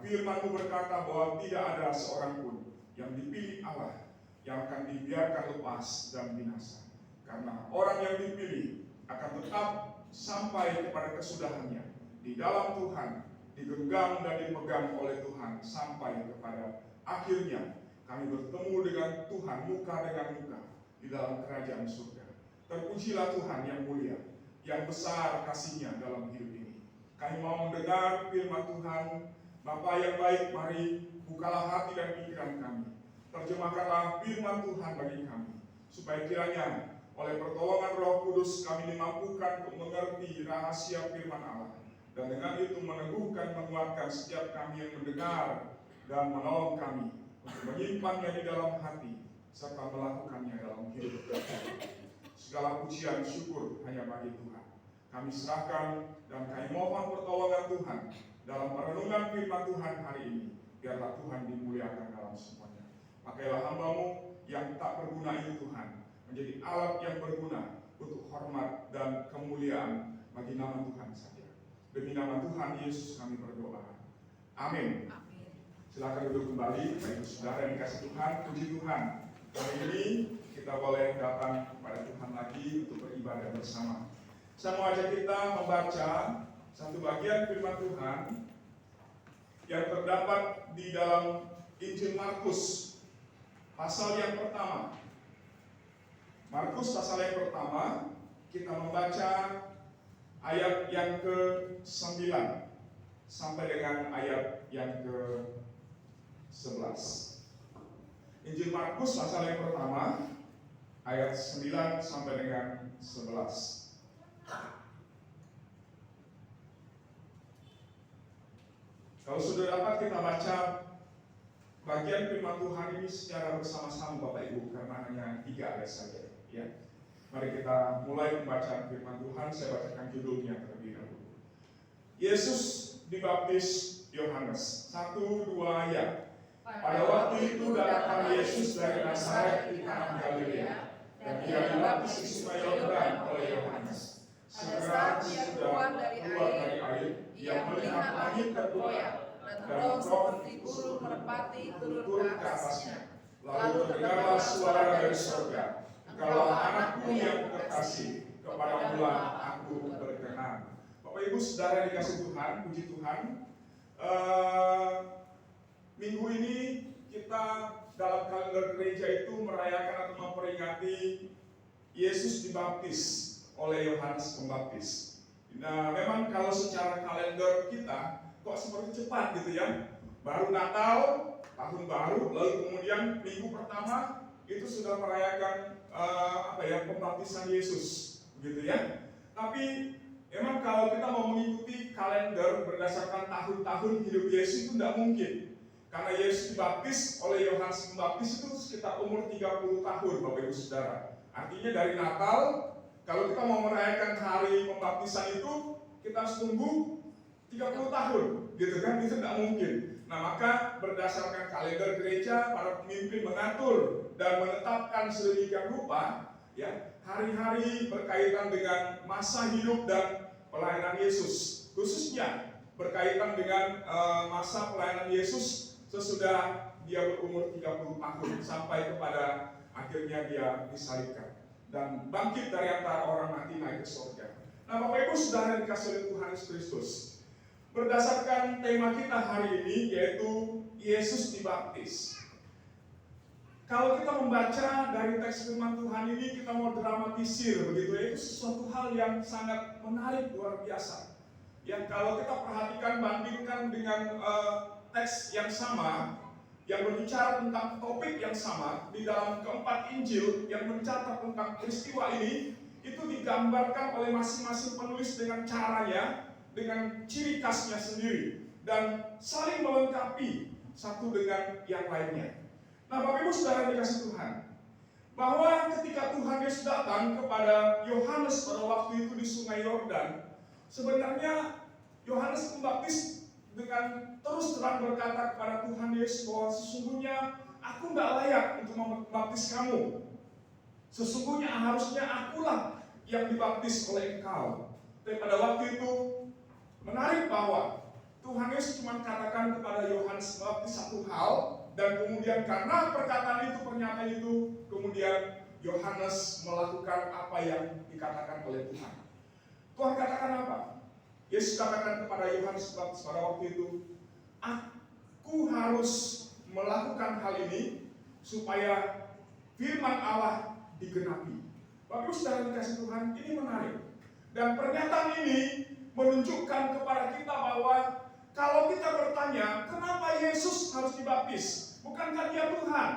firman-Mu berkata bahwa tidak ada seorang pun yang dipilih Allah yang akan dibiarkan lepas dan binasa. Karena orang yang dipilih akan tetap sampai kepada kesudahannya di dalam Tuhan, digenggam dan dipegang oleh Tuhan sampai kepada akhirnya kami bertemu dengan Tuhan muka dengan muka di dalam kerajaan surga. Terpujilah Tuhan yang mulia, yang besar kasih-Nya dalam hidup ini. Kami mau mendengar firman Tuhan. Bapa yang baik, mari bukalah hati dan pikiran kami. Terjemahkanlah firman Tuhan bagi kami, supaya kiranya oleh pertolongan Roh Kudus kami dimampukan untuk mengerti rahasia firman Allah, dan dengan itu meneguhkan, menguatkan setiap kami yang mendengar, dan menolong kami untuk menyimpannya di dalam hati serta melakukannya dalam hidup kami. Segala pujian syukur hanya bagi Tuhan. Kami serahkan dan kami mohon pertolongan Tuhan dalam perenungan firman Tuhan hari ini. Biarlah Tuhan dimuliakan dalam semuanya. Pakailah hamba-Mu yang tak berguna ini Tuhan menjadi alat yang berguna untuk hormat dan kemuliaan bagi nama Tuhan saja. Demi nama Tuhan Yesus kami berdoa. Amin. Silakan duduk kembali, Bapak Ibu Saudara yang dikasih Tuhan. Puji Tuhan. Hari ini kita boleh datang kepada Tuhan lagi untuk beribadah bersama. Saya mau ajak kita membaca satu bagian firman Tuhan yang terdapat di dalam Injil Markus pasal yang pertama. Markus pasal yang pertama, kita membaca ayat yang ke-9 sampai dengan ayat yang ke-11. Injil Markus pasal yang pertama, ayat 9 sampai dengan 11. Kalau sudah dapat kita baca bagian firman Tuhan ini secara bersama-sama Bapak Ibu, karena hanya 3 ayat saja, ya. Mari kita mulai pembacaan firman Tuhan. Saya bacakan judulnya terlebih dahulu. Yesus dibaptis Yohanes. 1-2 ayat. Pada waktu itu datang Yesus dari Nazaret di tanah Galilea, dan Dia dibaptis di Sungai Yordan oleh Yohanes. Segera dia keluar dari air, Ia melihat langit terbuka, dan roh seperti burung merpati turun ke atasnya. Lalu terdengarlah suara dari surga, "Engkaulah Anakku yang kekasih, kepadamulah Aku berkenan." Bapak Ibu Saudara dikasih Tuhan, puji Tuhan. Minggu ini kita dalam kalender gereja itu merayakan atau memperingati Yesus dibaptis oleh Yohanes Pembaptis. Nah, memang kalau secara kalender kita kok seperti cepat gitu ya. Baru Natal, tahun baru, lalu kemudian minggu pertama itu sudah merayakan pembaptisan Yesus, gitu ya. Tapi memang kalau kita mau mengikuti kalender berdasarkan tahun-tahun hidup Yesus itu tidak mungkin. Karena Yesus dibaptis oleh Yohanes Pembaptis itu sekitar umur 30 tahun, Bapak Ibu Saudara. Artinya dari Natal, kalau kita mau merayakan hari pembaptisan itu, kita harus tunggu 30 tahun, gitu kan? Itu tidak mungkin. Nah, maka berdasarkan kalender gereja, para pemimpin mengatur dan menetapkan sedemikian rupa, ya, hari-hari berkaitan dengan masa hidup dan pelayanan Yesus, khususnya berkaitan dengan masa pelayanan Yesus sesudah dia berumur 30 tahun sampai kepada akhirnya dia disalibkan dan bangkit dari antara orang mati naik ke surga. Nah, Bapak Ibu Saudara dikasih oleh Tuhan Yesus Kristus, berdasarkan tema kita hari ini yaitu Yesus dibaptis. Kalau kita membaca dari teks firman Tuhan ini, kita mau dramatisir begitu ya, itu sesuatu hal yang sangat menarik, luar biasa. Yang kalau kita perhatikan, bandingkan dengan teks yang sama, yang berbicara tentang topik yang sama di dalam keempat Injil yang mencatat tentang peristiwa ini, itu digambarkan oleh masing-masing penulis dengan caranya, dengan ciri khasnya sendiri, dan saling melengkapi satu dengan yang lainnya. Nah, Bapak Ibu Saudara dikasih Tuhan, bahwa ketika Tuhan Yesus datang kepada Yohanes pada waktu itu di Sungai Yordan, sebenarnya Yohanes Pembaptis dengan terus terang berkata kepada Tuhan Yesus bahwa sesungguhnya aku tidak layak untuk membaptis kamu. Sesungguhnya harusnya akulah yang dibaptis oleh engkau. Tapi pada waktu itu menarik bahwa Tuhan Yesus cuma katakan kepada Yohanes Pembaptis satu hal, dan kemudian karena perkataan itu, pernyataan itu, kemudian Yohanes melakukan apa yang dikatakan oleh Tuhan. Tuhan katakan apa? Yesus katakan kepada Yohanes Pembaptis pada waktu itu, aku harus melakukan hal ini supaya firman Allah digenapi. Bapak Ibu Saudara dikasih Tuhan, ini menarik. Dan pernyataan ini menunjukkan kepada kita bahwa kalau kita bertanya, kenapa Yesus harus dibaptis? Bukankah dia Tuhan?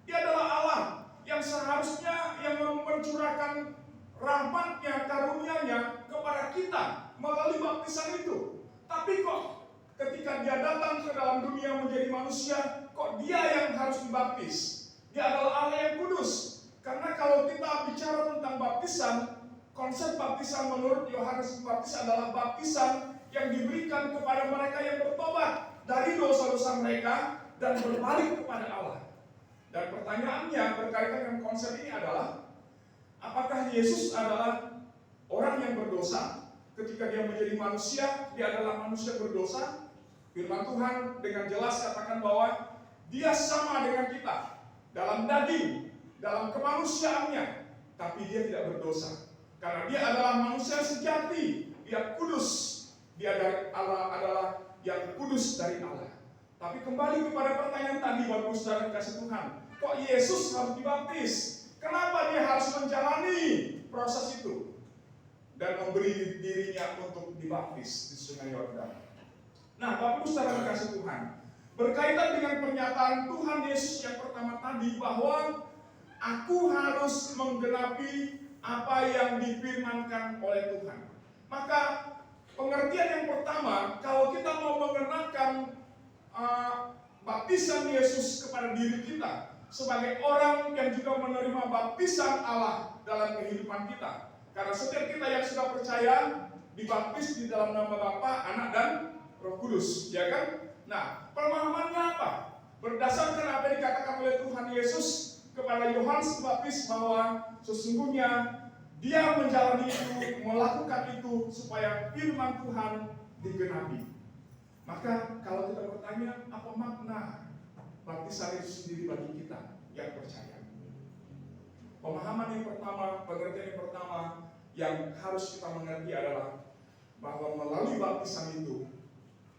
Dia adalah Allah yang seharusnya yang mencurahkan rahmatnya, karunia-Nya kepada kita melalui baptisan itu. Tapi kok ketika dia datang ke dalam dunia menjadi manusia, kok dia yang harus dibaptis? Dia adalah Allah yang kudus. Karena kalau kita bicara tentang baptisan, konsep baptisan menurut Yohanes Pembaptis adalah baptisan yang diberikan kepada mereka yang bertobat dari dosa-dosa mereka dan berbalik kepada Allah. Dan pertanyaannya berkaitan dengan konsep ini adalah, apakah Yesus adalah orang yang berdosa? Ketika dia menjadi manusia, dia adalah manusia berdosa. Firman Tuhan dengan jelas katakan bahwa dia sama dengan kita dalam daging, dalam kemanusiaannya, tapi dia tidak berdosa. Karena dia adalah manusia sejati, dia kudus, dia dari Allah, adalah yang kudus dari Allah. Tapi kembali kepada pertanyaan tadi, Bapak Saudara kasih Tuhan, kok Yesus harus dibaptis? Kenapa dia harus menjalani proses itu dan memberi dirinya untuk dibaptis di Sungai Yordan? Nah, Bapak Saudara kasih Tuhan, berkaitan dengan pernyataan Tuhan Yesus yang pertama tadi bahwa aku harus menggenapi apa yang difirmankan oleh Tuhan. Maka pengertian yang pertama, kalau kita mau mengenakan baptisan Yesus kepada diri kita sebagai orang yang juga menerima baptisan Allah dalam kehidupan kita. Karena setiap kita yang sudah percaya dibaptis di dalam nama Bapa, Anak, dan Roh Kudus, ya kan? Nah, pemahamannya apa? Berdasarkan apa yang dikatakan oleh Tuhan Yesus kepada Yohanes Pembaptis bahwa sesungguhnya dia menjalani itu, melakukan itu supaya firman Tuhan digenapi. Maka kalau kita bertanya, apa makna baptisan itu sendiri bagi kita yang percaya? Pemahaman yang pertama, pengertian yang pertama yang harus kita mengerti adalah bahwa melalui baptisan itu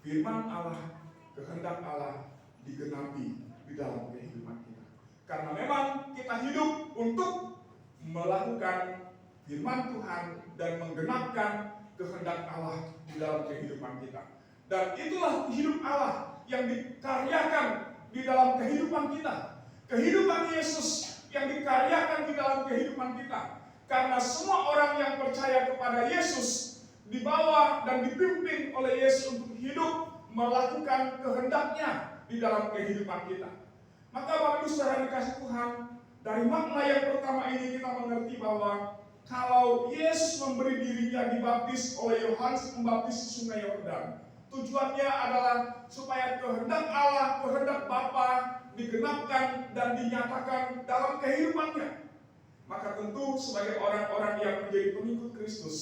firman Allah, kehendak Allah digenapi di dalam kehidupan kita. Karena memang kita hidup untuk melakukan firman Tuhan dan menggenapkan kehendak Allah di dalam kehidupan kita. Dan itulah hidup Allah yang dikaryakan di dalam kehidupan kita. Kehidupan Yesus yang dikaryakan di dalam kehidupan kita. Karena semua orang yang percaya kepada Yesus dibawa dan dipimpin oleh Yesus untuk hidup melakukan kehendaknya di dalam kehidupan kita. Maka Bapak Ibu Saudara dikasih Tuhan, dari makna yang pertama ini kita mengerti bahwa kalau Yesus memberi dirinya dibaptis oleh Yohanes Pembaptis di Sungai Yordan, tujuannya adalah supaya kehendak Allah, kehendak Bapa digenapkan dan dinyatakan dalam kehidupannya. Maka tentu sebagai orang-orang yang menjadi pengikut Kristus,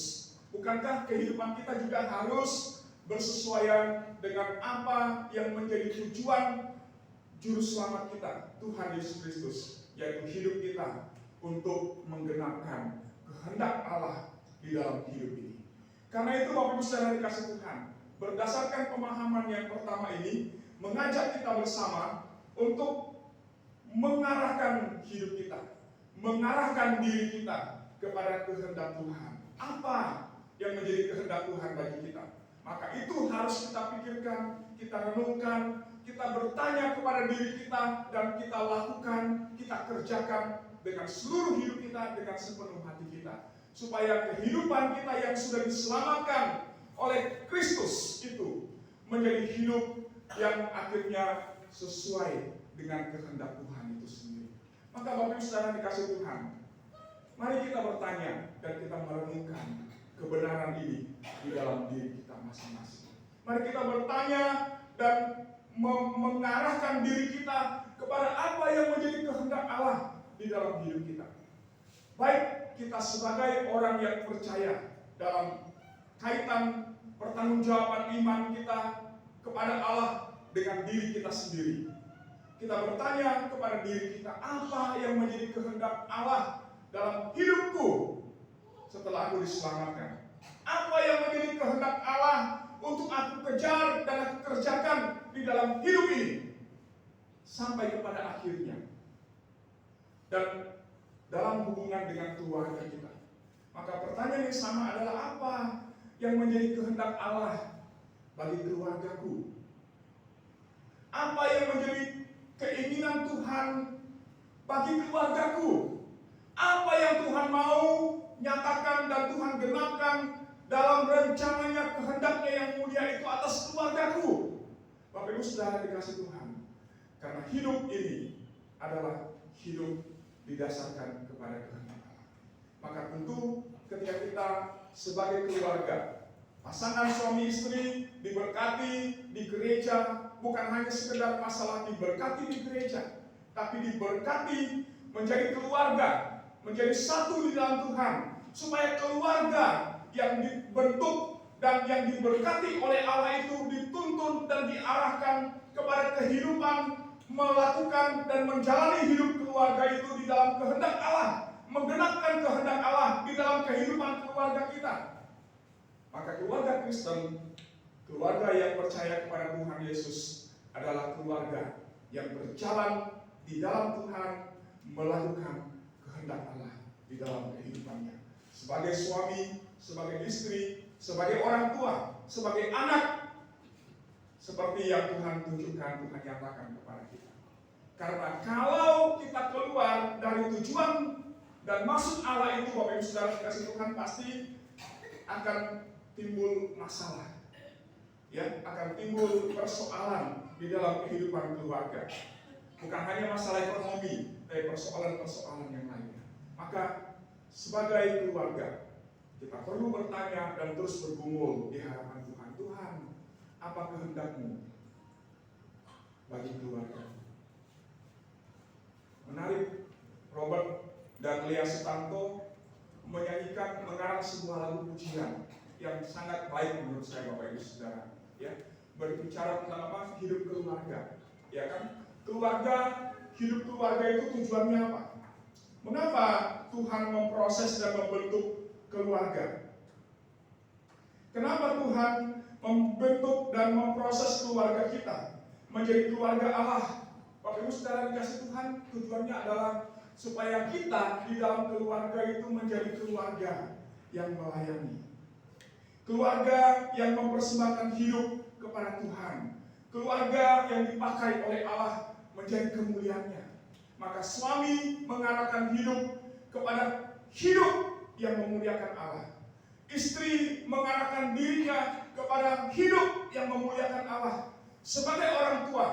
bukankah kehidupan kita juga harus bersesuaian dengan apa yang menjadi tujuan juru selamat kita, Tuhan Yesus Kristus, yaitu hidup kita untuk menggenapkan kehendak Allah di dalam hidup ini. Karena itu Bapak Ibu Saudara dikasih Tuhan, berdasarkan pemahaman yang pertama ini, mengajak kita bersama untuk mengarahkan hidup kita, mengarahkan diri kita kepada kehendak Tuhan. Apa yang menjadi kehendak Tuhan bagi kita? Maka itu harus kita pikirkan, kita renungkan, kita bertanya kepada diri kita, dan kita lakukan, kita kerjakan dengan seluruh hidup kita, dengan sepenuh hati kita. Supaya kehidupan kita yang sudah diselamatkan oleh Kristus itu menjadi hidup yang akhirnya sesuai dengan kehendak Tuhan itu sendiri. Maka Bapak Ibu Saudara dikasih Tuhan, mari kita bertanya dan kita merenungkan kebenaran ini di dalam diri kita masing-masing. Mari kita bertanya dan mengarahkan diri kita kepada apa yang menjadi kehendak Allah di dalam hidup kita. Baik kita sebagai orang yang percaya dalam kaitan pertanggungjawaban iman kita kepada Allah dengan diri kita sendiri. Kita bertanya kepada diri kita, apa yang menjadi kehendak Allah dalam hidupku setelah aku diselamatkan? Apa yang menjadi kehendak Allah untuk aku kejar dan aku kerjakan di dalam hidup ini sampai kepada akhirnya? Dan dalam hubungan dengan keluarga kita, maka pertanyaan yang sama adalah, apa yang menjadi kehendak Allah bagi keluargaku? Apa yang menjadi keinginan Tuhan bagi keluargaku? Apa yang Tuhan mau nyatakan dan Tuhan genapkan dalam rencananya, kehendaknya yang mulia itu atas keluargaku? Bapak Ibu Saudara dikasih Tuhan, karena hidup ini adalah hidup didasarkan kepada kehendak Allah. Maka tentu ketika kita sebagai keluarga, pasangan suami istri diberkati di gereja, bukan hanya sekedar masalah diberkati di gereja, tapi diberkati menjadi keluarga, menjadi satu di dalam Tuhan, supaya keluarga yang dibentuk dan yang diberkati oleh Allah itu dituntun dan diarahkan kepada kehidupan, melakukan dan menjalani hidup keluarga itu di dalam kehendak Allah, menggenapkan kehendak Allah di dalam kehidupan keluarga kita. Maka keluarga Kristen, keluarga yang percaya kepada Tuhan Yesus, adalah keluarga yang berjalan di dalam Tuhan, melakukan kehendak Allah di dalam kehidupannya. Sebagai suami, sebagai istri, sebagai orang tua, sebagai anak, seperti yang Tuhan tunjukkan, Tuhan nyatakan kepada kita. Karena kalau kita keluar dari tujuan dan maksud Allah itu, Bapak Ibu Saudara dikasih Tuhan, pasti akan timbul masalah, ya, akan timbul persoalan di dalam kehidupan keluarga. Bukan hanya masalah ekonomi, tapi persoalan-persoalan yang lainnya. Maka sebagai keluarga, kita perlu bertanya dan terus bergumul di hadapan Tuhan. Tuhan, apa kehendak-Mu bagi keluarga? Menarik, Robert dan Lea Sutanto mengarang sebuah lagu pujian yang sangat baik menurut saya, Bapak Ibu Saudara, ya, berbicara tentang apa? Hidup keluarga, ya kan? Keluarga, hidup keluarga itu tujuannya apa? Mengapa Tuhan memproses dan membentuk keluarga? Kenapa Tuhan membentuk dan memproses keluarga kita menjadi keluarga Allah? Bapak Ibu Saudara dikasih Tuhan, tujuannya adalah supaya kita di dalam keluarga itu menjadi keluarga yang melayani, keluarga yang mempersembahkan hidup kepada Tuhan, keluarga yang dipakai oleh Allah menjadi kemuliaannya. Maka suami mengarahkan hidup kepada hidup yang memuliakan Allah, istri mengarahkan dirinya kepada hidup yang memuliakan Allah. Sebagai orang tua,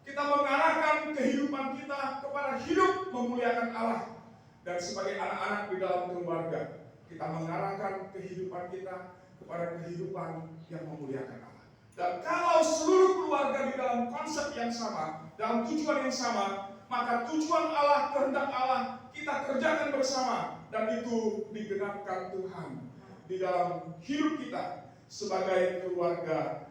kita mengarahkan kehidupan kita kepada hidup memuliakan Allah. Dan sebagai anak-anak di dalam keluarga, kita mengarahkan kehidupan kita kepada kehidupan yang memuliakan Allah. Dan kalau seluruh keluarga di dalam konsep yang sama, dalam tujuan yang sama, maka tujuan Allah, kehendak Allah, kita kerjakan bersama. Dan itu digenapkan Tuhan di dalam hidup kita sebagai keluarga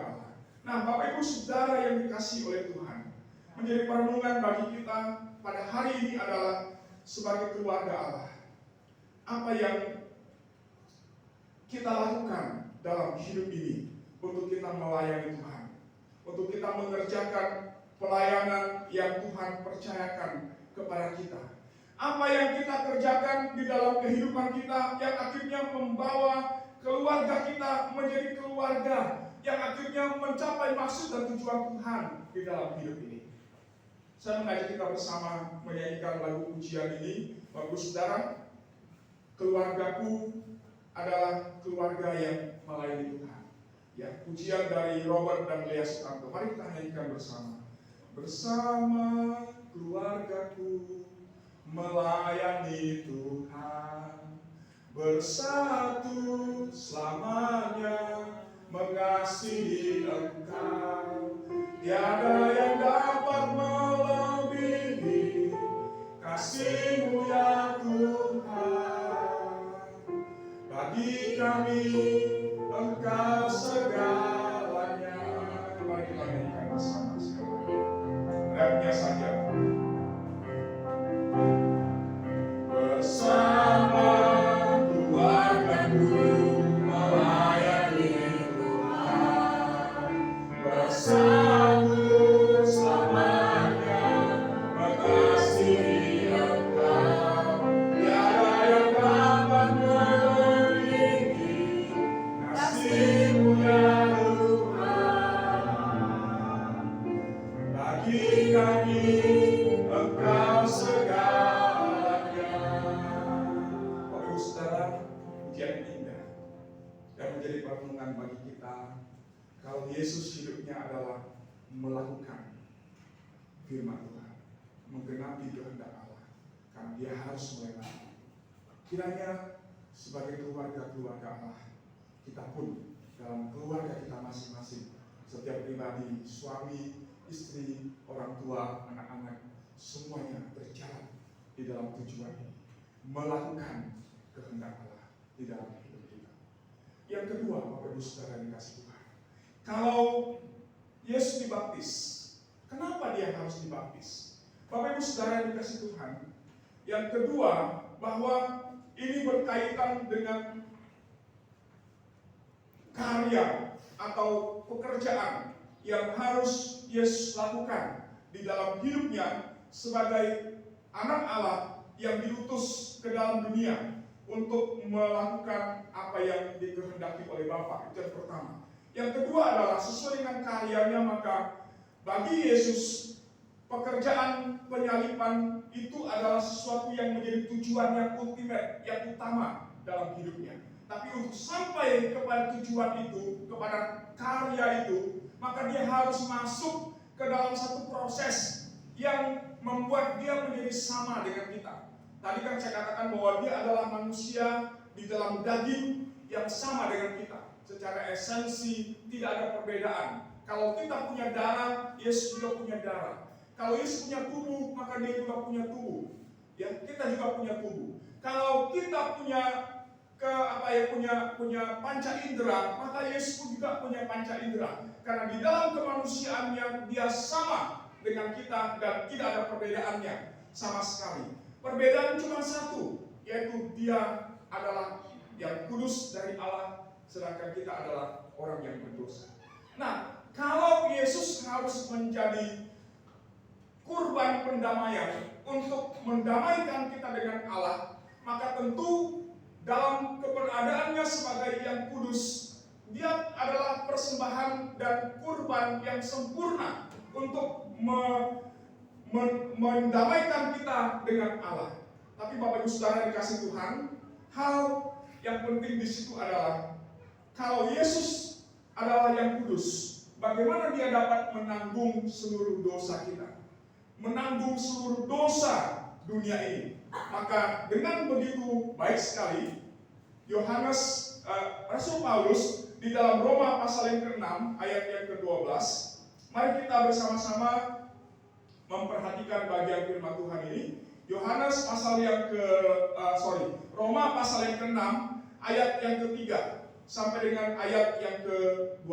Allah. Nah, Bapak Ibu Saudara yang dikasihi oleh Tuhan, menjadi perenungan bagi kita pada hari ini adalah sebagai keluarga Allah, apa yang kita lakukan dalam hidup ini untuk kita melayani Tuhan, untuk kita mengerjakan pelayanan yang Tuhan percayakan kepada kita. Apa yang kita kerjakan di dalam kehidupan kita yang akhirnya membawa keluarga kita menjadi keluarga yang akhirnya mencapai maksud dan tujuan Tuhan di dalam hidup ini. Saya mengajak kita bersama menyanyikan lagu pujian ini. Bapak Saudara, keluargaku adalah keluarga yang melayani Tuhan. Ya, pujian dari Robert dan Lea Sutanto. Mari kita nyanyikan bersama. Bersama keluargaku melayani Tuhan, bersatu selamanya mengasihi Engkau. Tiada yang dapat melebihi kasih-Mu ya Tuhan. Bagi kami Engkau segalanya. Mari kita nyanyikan. bersama-sama sekali. Rapnya saja. Bersama keluargaku melayani Tuhan, bersatu selamanya mengasihi Engkau, tiada yang dapat menandingi kasih-Mu ya Tuhan. Bagi kami Engkau segalanya. Bapak Saudara, pujian indah dan menjadi perlindungan bagi kita kalau Yesus hidupnya adalah melakukan firman Tuhan, menggenapi kehendak Allah, karena Dia harus melewati. Kiranya sebagai keluarga-keluarga Allah, kita pun dalam keluarga kita masing-masing, setiap pribadi, suami, istri, orang tua, anak-anak, semuanya berjalan di dalam tujuan ini, melakukan kehendak Allah di dalam hidup kita. Yang kedua, Bapak Ibu Saudara yang dikasihi Tuhan, kalau Yesus dibaptis, kenapa Dia harus dibaptis? Bapak Ibu Saudara yang dikasihi Tuhan, yang kedua, bahwa ini berkaitan dengan karya atau pekerjaan yang harus Yesus lakukan di dalam hidupnya sebagai anak Allah yang diutus ke dalam dunia untuk melakukan apa yang dikehendaki oleh Bapa. Itu yang pertama. Yang kedua adalah sesuai dengan karyanya, maka bagi Yesus pekerjaan penyaliban itu adalah sesuatu yang menjadi tujuan yang ultimate, yang utama dalam hidupnya. Tapi untuk sampai kepada tujuan itu, kepada karya itu, maka dia harus masuk ke dalam satu proses yang membuat dia menjadi sama dengan kita. Tadi kan saya katakan bahwa dia adalah manusia di dalam daging yang sama dengan kita. Secara esensi tidak ada perbedaan. Kalau kita punya darah, Yesus juga punya darah. Kalau Yesus punya tubuh, maka dia juga punya tubuh. Ya, kita juga punya tubuh. Kalau kita punya punya panca indera, maka Yesus pun juga punya panca indera. Karena di dalam kemanusiaannya dia sama dengan kita dan tidak ada perbedaannya sama sekali. Perbedaan cuma satu, yaitu dia adalah yang kudus dari Allah, sedangkan kita adalah orang yang berdosa. Nah, kalau Yesus harus menjadi kurban pendamaian untuk mendamaikan kita dengan Allah, maka tentu dalam keberadaannya sebagai yang kudus, dia adalah persembahan dan kurban yang sempurna untuk mendamaikan kita dengan Allah. Tapi Bapak Ibu Saudara dikasih Tuhan, hal yang penting di situ adalah kalau Yesus adalah yang kudus, bagaimana dia dapat menanggung seluruh dosa kita, menanggung seluruh dosa dunia ini? Maka dengan begitu baik sekali Rasul Paulus di dalam Roma pasal yang ke-6 ayat yang ke-12, mari kita bersama-sama memperhatikan bagian firman Tuhan ini. Roma pasal yang ke-6 ayat yang ke-3 sampai dengan ayat yang ke-12.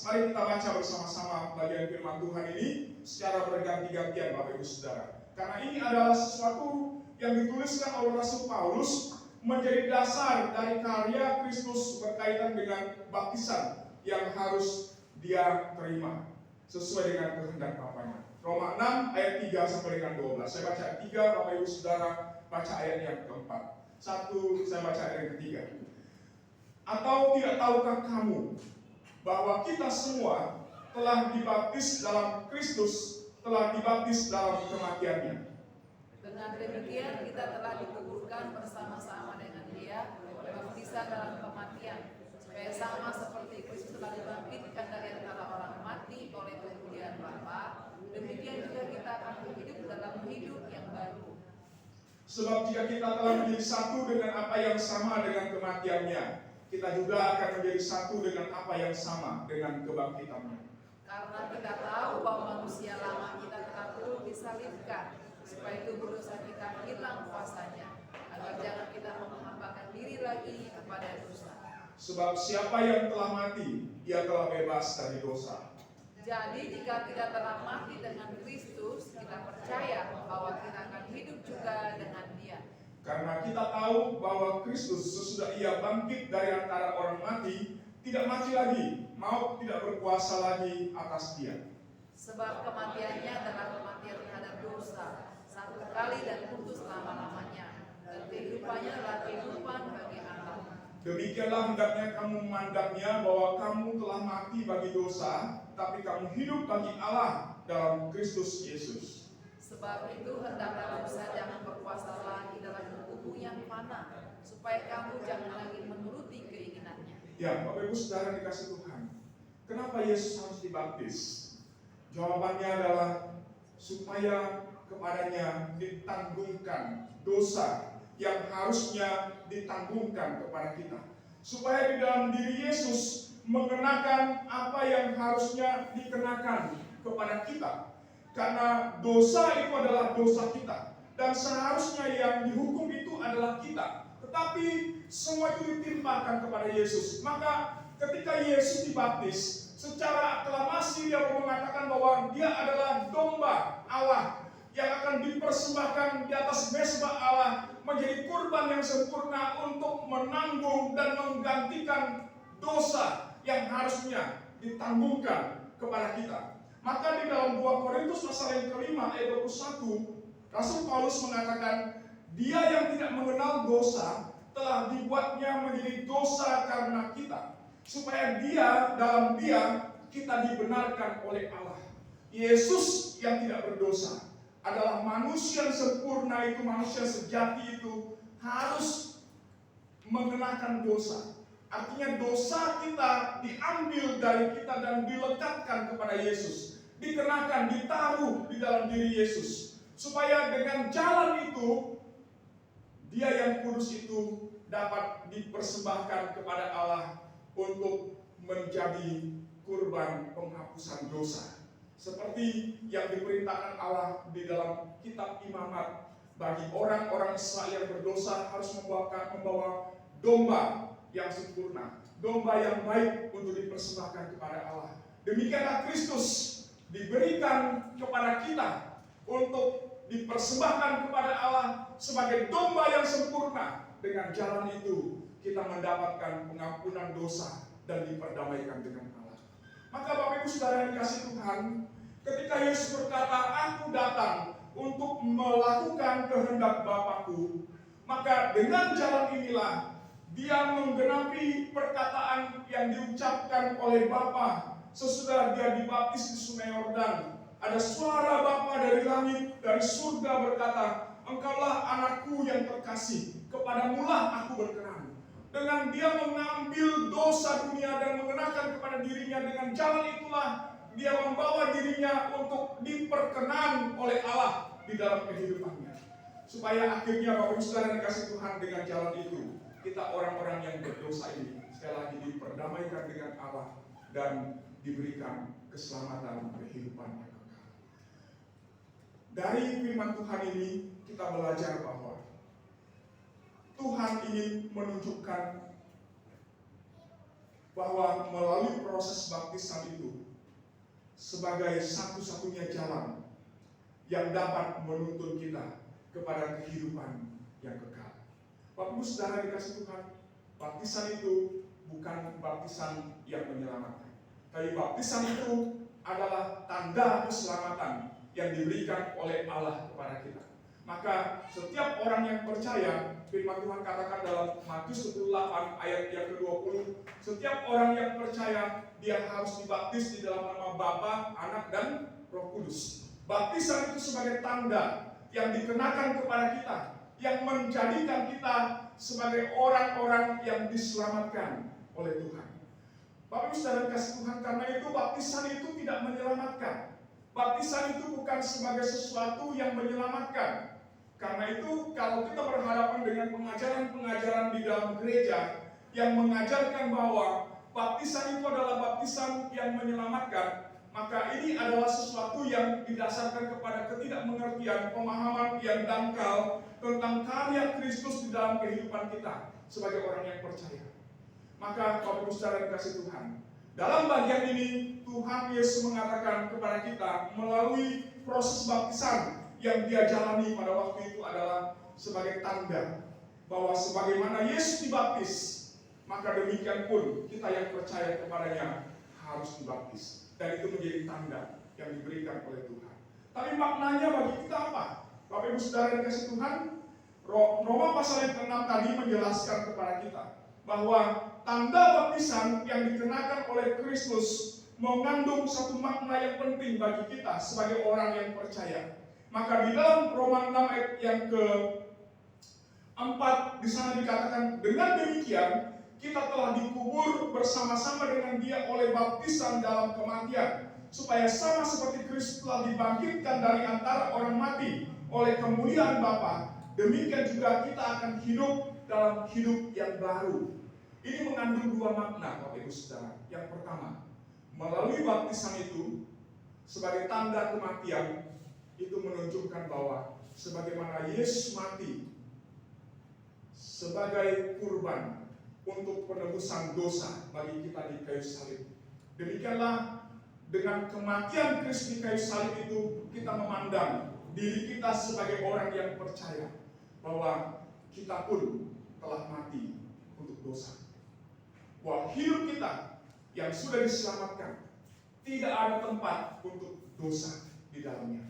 Mari kita baca bersama-sama bagian firman Tuhan ini secara berganti-gantian, Bapak Ibu Saudara. Karena ini adalah sesuatu yang dituliskan oleh Rasul Paulus menjadi dasar dari karya Kristus berkaitan dengan baptisan yang harus dia terima sesuai dengan kehendak Bapanya. Roma 6 ayat 3 sampai dengan 12. Saya baca ayat 3, Bapak Ibu Saudara baca ayat yang keempat. Saya baca ayat yang ketiga. Atau tidak tahukah kamu bahwa kita semua telah dibaptis dalam Kristus, telah dibaptis dalam kematiannya? Dengan demikian kita telah dikuburkan bersama-sama dengan Dia oleh baptisan dalam kematian, supaya sama seperti Kristus telah dibangkitkan dari antara orang mati oleh kemuliaan Bapa, demikian juga kita akan hidup dalam hidup yang baru. Sebab jika kita telah menjadi satu dengan apa yang sama dengan kematiannya, kita juga akan menjadi satu dengan apa yang sama dengan kebangkitannya. Karena kita tahu bahwa manusia lama kita telah turun disalibkan, supaya tubuh dosa kita hilang kuasanya, agar jangan kita menghambakan diri lagi kepada dosa. Sebab siapa yang telah mati, dia telah bebas dari dosa. Jadi jika kita telah mati dengan Kristus, kita percaya bahwa kita akan hidup juga dengan Dia. Karena kita tahu bahwa Kristus sesudah Ia bangkit dari antara orang mati, tidak mati lagi, maut tidak berkuasa lagi atas Dia. Sebab kematiannya adalah kematian terhadap dosa, satu kali dan untuk selama-lamanya. Dan kehidupannya adalah kehidupan bagi Allah. Demikianlah hendaknya kamu memandangnya bahwa kamu telah mati bagi dosa, tapi kamu hidup bagi Allah dalam Kristus Yesus. Sebab itu hendaklah dosa jangan berkuasa lagi dalam tubuhmu yang fana, supaya kamu jangan lagi menuruti keinginannya. Ya, Bapak Ibu Saudara dikasih Tuhan, kenapa Yesus harus dibaptis? Jawabannya adalah supaya kepadanya ditanggungkan dosa yang harusnya ditanggungkan kepada kita. Supaya di dalam diri Yesus mengenakan apa yang harusnya dikenakan kepada kita. Karena dosa itu adalah dosa kita. Dan seharusnya yang dihukum itu adalah kita. Tetapi semua itu ditimpakan kepada Yesus. Maka ketika Yesus dibaptis, secara aklamasi dia mengatakan bahwa dia adalah domba Allah yang akan dipersembahkan di atas mezbah Allah menjadi kurban yang sempurna untuk menanggung dan menggantikan dosa yang harusnya ditanggungkan kepada kita. Maka di dalam 2 Korintus pasal yang kelima ayat 21, Rasul Paulus mengatakan, dia yang tidak mengenal dosa telah dibuatnya menjadi dosa karena kita, supaya dalam dia kita dibenarkan oleh Allah. Yesus yang tidak berdosa adalah manusia yang sempurna itu, manusia sejati itu harus mengenakan dosa. Artinya dosa kita diambil dari kita dan dilekatkan kepada Yesus, dikenakan, ditaruh di dalam diri Yesus, supaya dengan jalan itu dia yang kudus itu dapat dipersembahkan kepada Allah untuk menjadi kurban penghapusan dosa. Seperti yang diperintahkan Allah di dalam kitab Imamat, bagi orang-orang Israel yang berdosa harus membawa domba yang sempurna, domba yang baik untuk dipersembahkan kepada Allah. Demikianlah Kristus diberikan kepada kita untuk dipersembahkan kepada Allah sebagai domba yang sempurna. Dengan jalan itu kita mendapatkan pengampunan dosa dan diperdamaikan dengan Allah. Maka Bapak Ibu Saudara yang dikasih Tuhan, ketika Yesus berkata, aku datang untuk melakukan kehendak Bapakku, maka dengan jalan inilah dia menggenapi perkataan yang diucapkan oleh Bapa sesudah dia dibaptis di Sungai Yordan. Ada suara Bapa dari langit, dari surga berkata, engkaulah anakku yang terkasih, kepadamulah aku berkenan. Dengan dia mengambil dosa dunia dan mengenakan kepada dirinya, dengan jalan itulah dia membawa dirinya untuk diperkenan oleh Allah di dalam kehidupannya. Supaya akhirnya Bapak Ibu Saudara dikasih Tuhan, dengan jalan itu kita orang-orang yang berdosa ini sekali lagi diperdamaikan dengan Allah dan diberikan keselamatan kehidupan yang kekal. Dari firman Tuhan ini kita belajar bahwa Tuhan ingin menunjukkan bahwa melalui proses baptisan itu sebagai satu-satunya jalan yang dapat menuntun kita kepada kehidupan yang kekal. Bapak Ibu Saudara dikasih Tuhan, baptisan itu bukan baptisan yang menyelamatkan, tapi baptisan itu adalah tanda keselamatan yang diberikan oleh Allah kepada kita. Maka setiap orang yang percaya, firman Tuhan katakan dalam Matius 28 ayat yang ke-20, setiap orang yang percaya dia harus dibaptis di dalam nama Bapa, Anak, dan Roh Kudus. Baptisan itu sebagai tanda yang dikenakan kepada kita, yang menjadikan kita sebagai orang-orang yang diselamatkan oleh Tuhan. Bapak Ibu Saudara kasih Tuhan, karena itu baptisan itu tidak menyelamatkan. Baptisan itu bukan sebagai sesuatu yang menyelamatkan. Karena itu kalau kita berhadapan dengan pengajaran-pengajaran di dalam gereja yang mengajarkan bahwa baptisan itu adalah baptisan yang menyelamatkan, maka ini adalah sesuatu yang didasarkan kepada ketidakmengertian, pemahaman yang dangkal tentang karya Kristus di dalam kehidupan kita sebagai orang yang percaya. Maka Bapak Ibu Saudara yang dikasih Tuhan, Dalam bagian ini Tuhan Yesus mengatakan kepada kita melalui proses baptisan yang dia jalani pada waktu itu adalah sebagai tanda bahwa sebagaimana Yesus dibaptis, maka demikian pun kita yang percaya kepadanya harus dibaptis. Dan itu menjadi tanda yang diberikan oleh Tuhan. Tapi maknanya bagi kita apa? Bapak Ibu Saudara yang kasih Tuhan, Roma pasal yang ke-6 tadi menjelaskan kepada kita bahwa tanda baptisan yang dikenakan oleh Kristus mengandung satu makna yang penting bagi kita sebagai orang yang percaya. Maka di dalam Roma 6 ayat yang ke-4 di sana dikatakan, dengan demikian kita telah dikubur bersama-sama dengan dia oleh baptisan dalam kematian, supaya sama seperti Kristus telah dibangkitkan dari antara orang mati oleh kemuliaan Bapa, demikian juga kita akan hidup dalam hidup yang baru. Ini mengandung dua makna, Bapak Ibu Saudara. Yang pertama, melalui baptisan itu sebagai tanda kematian, itu menunjukkan bahwa sebagaimana Yesus mati sebagai kurban untuk penebusan dosa bagi kita di kayu salib, demikianlah dengan kematian Kristus di kayu salib itu kita memandang diri kita sebagai orang yang percaya bahwa kita pun telah mati untuk dosa. Bahwa hidup kita yang sudah diselamatkan tidak ada tempat untuk dosa di dalamnya.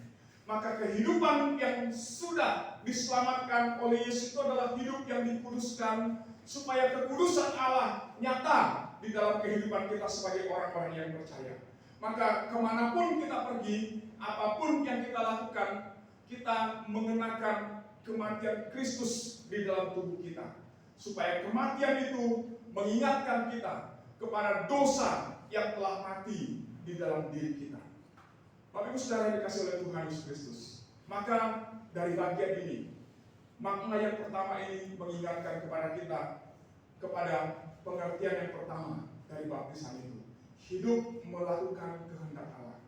Maka kehidupan yang sudah diselamatkan oleh Yesus itu adalah hidup yang dikuduskan supaya kekudusan Allah nyata di dalam kehidupan kita sebagai orang-orang yang percaya. Maka kemanapun kita pergi, apapun yang kita lakukan, kita mengenakan kematian Kristus di dalam tubuh kita. Supaya kematian itu mengingatkan kita kepada dosa yang telah mati di dalam diri kita. Bapak Ibu Saudara yang dikasih oleh Tuhan Yesus Kristus, maka dari bagian ini, makna yang pertama ini mengingatkan kepada kita kepada pengertian yang pertama dari baptisan itu. Hidup melakukan kehendak Allah.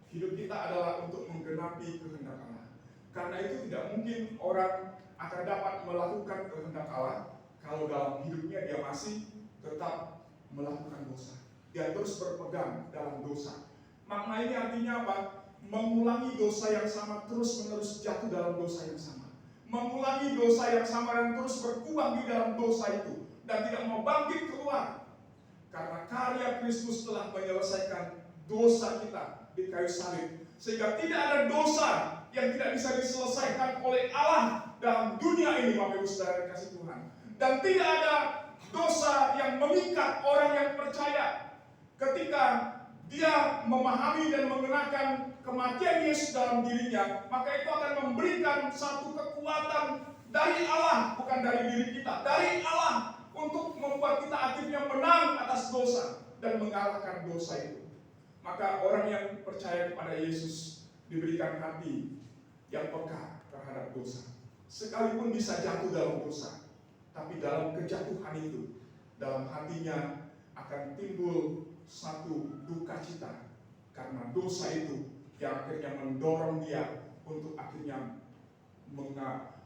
Hidup kita adalah untuk menggenapi kehendak Allah. Karena itu tidak mungkin orang akan dapat melakukan kehendak Allah kalau dalam hidupnya dia masih tetap melakukan dosa. Dia terus berpegang dalam dosa. Makna ini artinya apa? Mengulangi dosa yang sama, terus-menerus jatuh dalam dosa yang sama. Mengulangi dosa yang sama dan terus berkubang di dalam dosa itu. Dan tidak mau bangkit keluar. Karena karya Kristus telah menyelesaikan dosa kita di kayu salib. Sehingga tidak ada dosa yang tidak bisa diselesaikan oleh Allah dalam dunia ini, Bapak Ibu Saudara yang kasih Tuhan. Dan tidak ada dosa yang mengikat orang yang percaya. Ketika dia memahami dan mengenakan kematian Yesus dalam dirinya, maka itu akan memberikan satu kekuatan dari Allah, bukan dari diri kita, dari Allah untuk membuat kita akhirnya menang atas dosa dan mengalahkan dosa itu. Maka orang yang percaya kepada Yesus diberikan hati yang peka terhadap dosa. Sekalipun bisa jatuh dalam dosa, tapi dalam kejatuhan itu, dalam hatinya akan timbul satu duka cita karena dosa itu yang akhirnya mendorong dia untuk akhirnya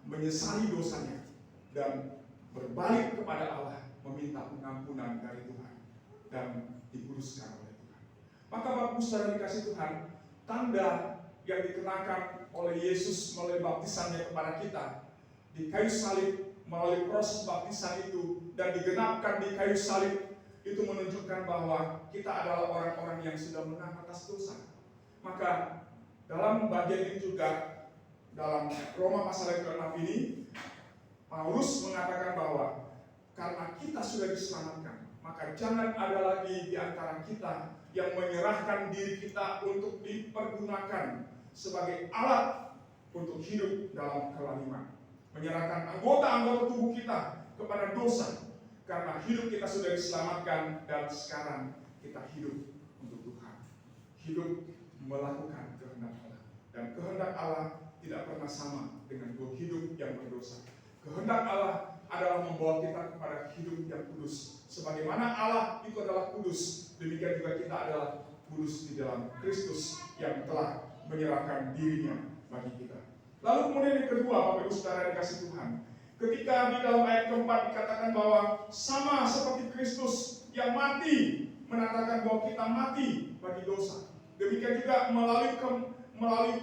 menyesali dosanya dan berbalik kepada Allah, meminta pengampunan dari Tuhan dan dikuduskan oleh Tuhan. Maka Bapak Saudara dikasih Tuhan, tanda yang dikenakan oleh Yesus melalui baptisannya kepada kita di kayu salib, melalui proses baptisan itu dan digenapkan di kayu salib, itu menunjukkan bahwa kita adalah orang-orang yang sudah menang atas dosa. Maka dalam bagian ini juga, dalam Roma pasal yang ke-6 ini, Paulus mengatakan bahwa karena kita sudah diselamatkan, maka jangan ada lagi di antara kita yang menyerahkan diri kita untuk dipergunakan sebagai alat untuk hidup dalam kelaliman. Menyerahkan anggota-anggota tubuh kita kepada dosa. Karena hidup kita sudah diselamatkan dan sekarang kita hidup untuk Tuhan. Hidup melakukan kehendak Allah. Dan kehendak Allah tidak pernah sama dengan hidup yang berdosa. Kehendak Allah adalah membawa kita kepada hidup yang kudus. Sebagaimana Allah itu adalah kudus, demikian juga kita adalah kudus di dalam Kristus yang telah menyerahkan dirinya bagi kita. Lalu kemudian yang kedua, Bapak Ibu Saudara dikasih Tuhan, ketika di dalam ayat keempat dikatakan bahwa sama seperti Kristus yang mati menandakan bahwa kita mati bagi dosa. Demikian juga melalui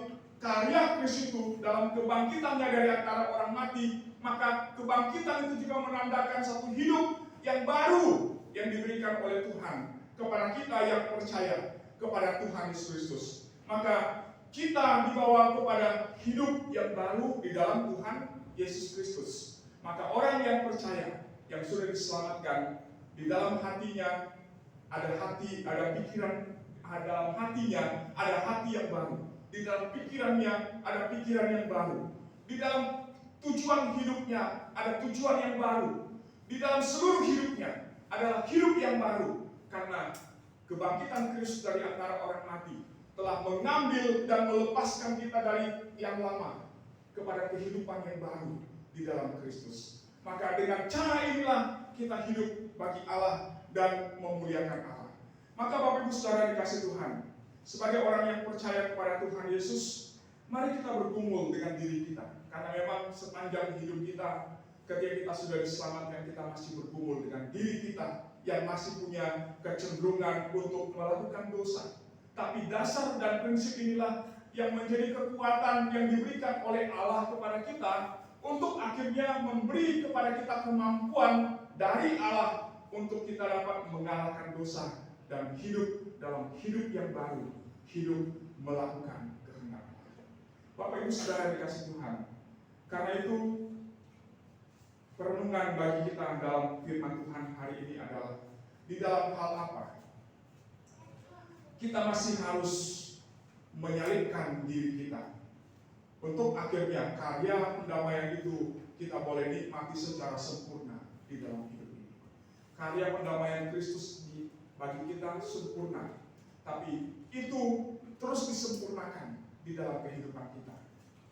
karya Kristus itu dalam kebangkitannya dari antara orang mati, maka kebangkitan itu juga menandakan satu hidup yang baru yang diberikan oleh Tuhan kepada kita yang percaya kepada Tuhan Yesus Kristus. Maka kita dibawa kepada hidup yang baru di dalam Tuhan Yesus Kristus. Maka orang yang percaya, yang sudah diselamatkan, di dalam hatinya ada pikiran, dalam hatinya ada hati yang baru. Di dalam pikirannya ada pikiran yang baru. Di dalam tujuan hidupnya ada tujuan yang baru. Di dalam seluruh hidupnya adalah hidup yang baru. Karena kebangkitan Kristus dari antara orang mati telah mengambil dan melepaskan kita dari yang lama kepada kehidupan yang baru di dalam Kristus. Maka dengan cara inilah kita hidup bagi Allah dan memuliakan Allah. Maka Bapak Ibu Saudara dikasih Tuhan, sebagai orang yang percaya kepada Tuhan Yesus, mari kita bergumul dengan diri kita. Karena memang sepanjang hidup kita, ketika kita sudah diselamatkan, kita masih bergumul dengan diri kita yang masih punya kecenderungan untuk melakukan dosa. Tapi dasar dan prinsip inilah yang menjadi kekuatan yang diberikan oleh Allah kepada kita untuk akhirnya memberi kepada kita kemampuan dari Allah untuk kita dapat mengalahkan dosa dan hidup dalam hidup yang baru, hidup melakukan kehendak Allah. Bapak Ibu Saudara dikasih Tuhan, karena itu perenungan bagi kita dalam firman Tuhan hari ini adalah di dalam hal apa kita masih harus menyalipkan diri kita untuk akhirnya karya pendamaian itu kita boleh nikmati secara sempurna di dalam hidup ini. Karya pendamaian Kristus bagi kita sempurna, tapi itu terus disempurnakan di dalam kehidupan kita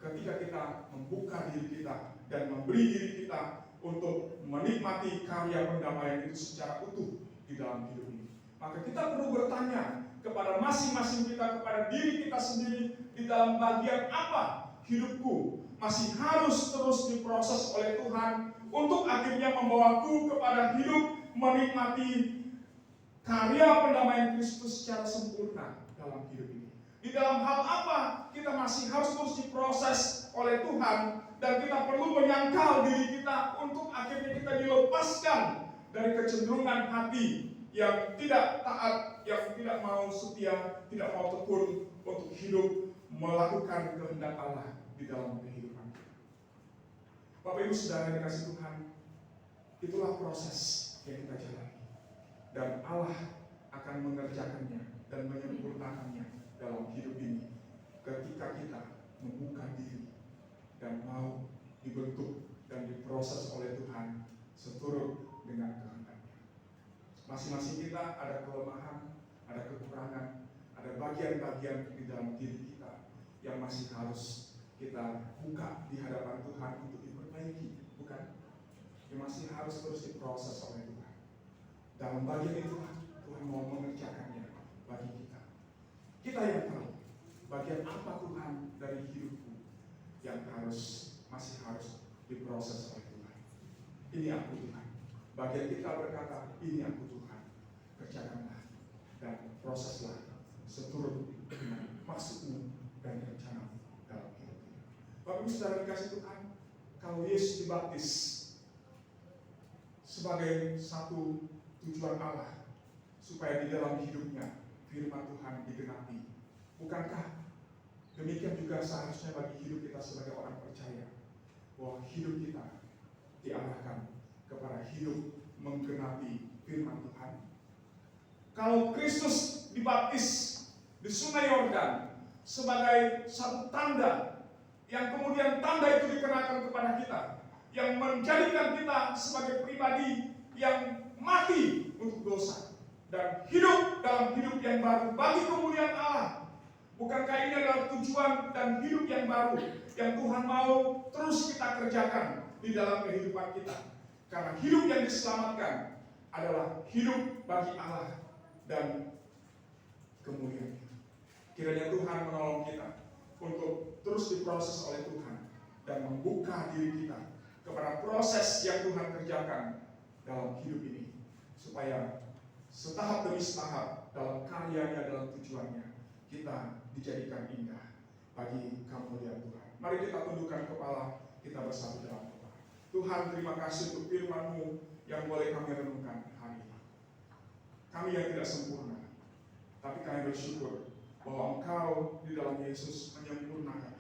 ketika kita membuka diri kita dan memberi diri kita untuk menikmati karya pendamaian itu secara utuh di dalam hidup ini. Maka kita perlu bertanya kepada masing-masing kita, kepada diri kita sendiri, di dalam bagian apa hidupku masih harus terus diproses oleh Tuhan untuk akhirnya membawaku kepada hidup menikmati karya pendamaian Kristus secara sempurna dalam hidup ini. Di dalam hal apa kita masih harus terus diproses oleh Tuhan, dan kita perlu menyangkal diri kita untuk akhirnya kita dilepaskan dari kecenderungan hati yang tidak taat, yang tidak mau setia, tidak mau tekun untuk hidup melakukan kehendak Allah di dalam kehidupan kita. Bapak Ibu Saudara dikasih Tuhan, itulah proses yang kita jalani, dan Allah akan mengerjakannya dan menyempurnakannya dalam hidup ini ketika kita membuka diri dan mau dibentuk dan diproses oleh Tuhan seturut dengan kehendaknya. Masing-masing kita ada kelemahan, ada kekurangan, ada bagian-bagian di dalam diri kita yang masih harus kita buka di hadapan Tuhan untuk diperbaiki, bukan? Yang masih harus terus diproses oleh Tuhan. Dalam bagian itu Tuhan mau mengerjakannya bagi kita. Kita yang tahu bagian apa Tuhan dari hidupku yang masih harus diproses oleh Tuhan. Ini aku Tuhan. Bagian kita berkata, ini aku Tuhan. Kerjakanlah dan proseslah seturut dengan maksudmu dan rencana dalam hidup kita. Bapak Ibu Saudara dikasih Tuhan, kalau Yesus dibaptis sebagai satu tujuan Allah supaya di dalam hidupnya firman Tuhan digenapi, bukankah demikian juga seharusnya bagi hidup kita sebagai orang percaya, bahwa hidup kita diarahkan kepada hidup menggenapi firman Tuhan? Kalau Kristus dibaptis di Sungai Yordan sebagai satu tanda, yang kemudian tanda itu dikenakan kepada kita, yang menjadikan kita sebagai pribadi yang mati untuk dosa dan hidup dalam hidup yang baru bagi kemuliaan Allah. Bukankah ini adalah tujuan dan hidup yang baru yang Tuhan mau terus kita kerjakan di dalam kehidupan kita? Karena hidup yang diselamatkan adalah hidup bagi Allah dan kemuliaan. Kiranya Tuhan menolong kita untuk terus diproses oleh Tuhan dan membuka diri kita kepada proses yang Tuhan kerjakan dalam hidup ini, supaya setahap demi setahap dalam karyanya, dalam tujuannya, kita dijadikan indah bagi kemuliaan Tuhan. Mari kita tundukkan kepala, kita bersatu dalam doa. Tuhan, terima kasih untuk firman-Mu yang boleh kami renungkan hari ini. Kami yang tidak sempurna, tapi kami bersyukur bahwa Engkau di dalam Yesus menyempurnakan